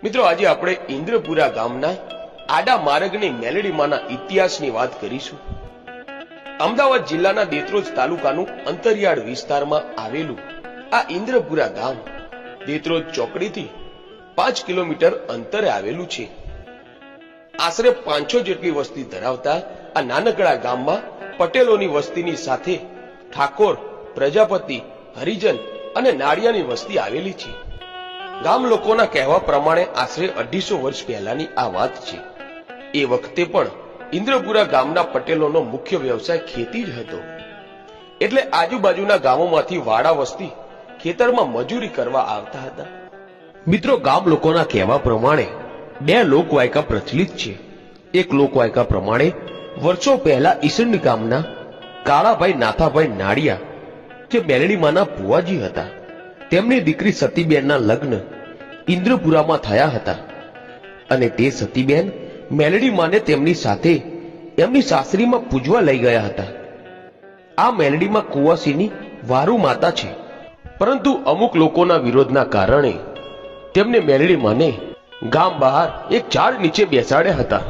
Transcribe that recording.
મિત્રો આજે આપણે ઇન્દ્રપુરા ગામના આડા માર્ગની મેલડીમાંના ઇતિહાસની વાત કરીશું। અમદાવાદ જિલ્લાના દેત્રોજ તાલુકાનું અંતરિયાળ વિસ્તારમાં આવેલું આ ઇન્દ્રપુરા ગામ દેત્રોજ ચોકડીથી 5 કિલોમીટર અંતરે આવેલું છે। આશરે 500 જેટલી વસ્તી ધરાવતા આ નાનકડા ગામમાં પટેલોની વસ્તીની સાથે ઠાકોર, પ્રજાપતિ, હરિજન અને નાળિયાની વસ્તી આવેલી છે। ગામ લોકોના કહેવા પ્રમાણે આશરે 250 વર્ષ પહેલાની આ વાત છે। એ વખતે પણ ઇન્દ્રપુરા ગામના પટેલોનો મુખ્ય વ્યવસાય ખેતી જ હતો, એટલે આજુબાજુના ગામોમાંથી વાડા વસ્તી ખેતરમાં મજૂરી કરવા આવતા હતા। મિત્રો, ગામ લોકોના કહેવા પ્રમાણે બે લોકવાયકા પ્રચલિત છે। એક લોકવાયકા પ્રમાણે વર્ષો પહેલા ઈસંડ ગામના કાળાભાઈ નાથાભાઈ નાળિયા, જે મેલડીમાંના ભુવાજી હતા, તેમની દીકરી સતીબેનના લગ્ન ઇન્દ્રપુરામાં થયા હતા અને તે સતીબેન મેલડીમાંને તેમની સાથે એમની સાસરીમાં પૂજવા લઈ ગયા હતા। આ મેલડીમાં કુવાસીની વારુ માતા છે, પરંતુ અમુક લોકોના વિરોધના કારણે તેમને મેલડીમાંને ગામ બહાર એક ઝાડ નીચે બેસાડ્યા હતા।